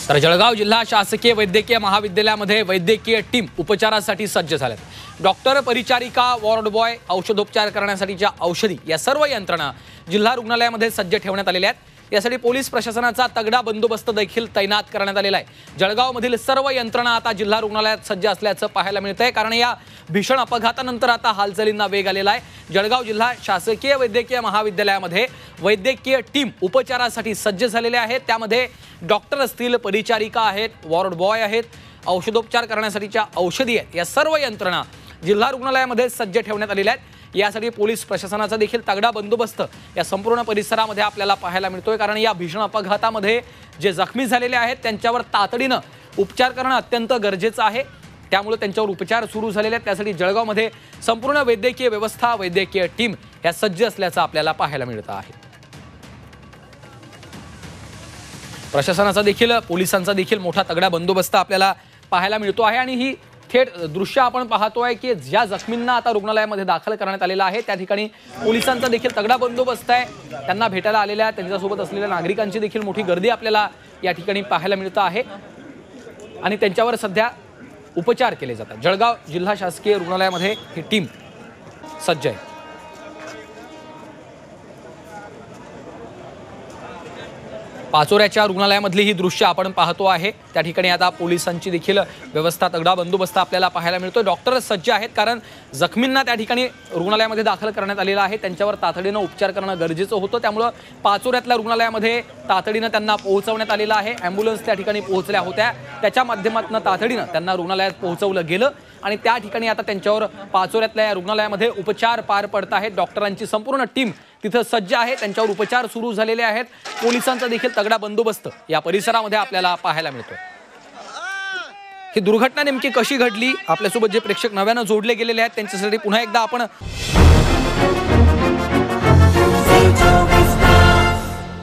तर जळगाव जिल्हा शासकीय वैद्यकीय महाविद्यालयामध्ये वैद्यकीय टीम उपचारासाठी सज्ज झाल्यात। डॉक्टर, परिचारिका, वॉर्ड बॉय, औषधोपचार करण्यासाठीच्या औषधी या सर्व यंत्रणा जिल्हा रुग्णालयामध्ये सज्ज ठेवण्यात आलेल्या आहेत। यासाठी पोलीस प्रशासनाचा तगडा बंदोबस्त देखील तैनात करण्यात आलेला आहे। जळगावमधील सर्व यंत्रणा आता जिल्हा रुग्णालयात सज्ज असल्याचं पाहायला मिळतंय, कारण या भीषण अपघातानंतर आता हालचालींना वेग आलेला आहे। जळगाव जिल्हा शासकीय वैद्यकीय महाविद्यालयामध्ये वैद्यकीय टीम उपचारासाठी सज्ज झालेले आहेत। त्यामध्ये डॉक्टर असतील, परिचारिका आहेत, वॉर्ड बॉय आहेत, औषधोपचार करण्यासाठीच्या औषधी आहेत, या सर्व यंत्रणा जिल्हा रुग्णालयामध्ये सज्ज ठेवण्यात आलेल्या आहेत। यासाठी पोलीस प्रशासनाचा देखील तगडा बंदोबस्त या संपूर्ण परिसरामध्ये आपल्याला पाहायला मिळतोय, कारण या भीषण अपघातामध्ये जे जखमी झालेले आहेत त्यांच्यावर तातडीनं उपचार करणं अत्यंत गरजेचं आहे। त्यामुळे त्यांच्यावर उपचार सुरू झालेले आहेत। त्यासाठी जळगावमध्ये संपूर्ण वैद्यकीय व्यवस्था, वैद्यकीय टीम या सज्ज असल्याचं आपल्याला पाहायला मिळत आहे। प्रशासनाचा देखील, पोलिसांचा देखील मोठा तगडा बंदोबस्त आपल्याला पाहायला मिळतो आहे। आणि ही थेट दृश्य आपण पाहतोय की ज्या जखमींना आता रुग्णालयामध्ये दाखल करण्यात आलेलं आहे त्या ठिकाणी पोलिसांचा देखील तगडा बंदोबस्त आहे। त्यांना भेटायला आलेल्या, त्यांच्यासोबत असलेल्या नागरिकांची देखील मोठी गर्दी आपल्याला या ठिकाणी पाहायला मिळत आहे आणि त्यांच्यावर सध्या उपचार केले जातात। जळगाव जिल्हा शासकीय रुग्णालयामध्ये ही टीम सज्ज आहे। पाचोऱ्याच्या रुग्णालयामधली ही दृश्य आपण पाहतो आहे। त्या ठिकाणी आता पोलिसांची देखील व्यवस्था, तगडा बंदोबस्त आपल्याला पाहायला मिळतो। डॉक्टर सज्ज आहेत, कारण जखमींना त्या ठिकाणी रुग्णालयामध्ये दाखल करण्यात आलेलं आहे। त्यांच्यावर तातडीनं उपचार करणं गरजेचं होतं, त्यामुळे पाचोऱ्यातल्या रुग्णालयामध्ये तातडीनं त्यांना पोहोचवण्यात आलेलं आहे। ॲम्ब्युलन्स त्या ठिकाणी पोहोचल्या होत्या, त्याच्या माध्यमातून तातडीनं त्यांना रुग्णालयात पोहोचवलं गेलं आणि त्या ठिकाणी आता त्यांच्यावर पाचोऱ्यातल्या रुग्णालयामध्ये उपचार पार पडत आहेत। डॉक्टरांची संपूर्ण टीम तिथं सज्ज आहे, त्यांच्यावर उपचार सुरू झालेले आहेत। पोलिसांचा देखील तगडा बंदोबस्त या परिसरामध्ये आपल्याला पाहायला मिळतोय। ही दुर्घटना नेमकी कशी घडली, आपल्यासोबत जे प्रेक्षक नव्यानं जोडले गेलेले आहेत त्यांच्यासाठी पुन्हा एकदा आपण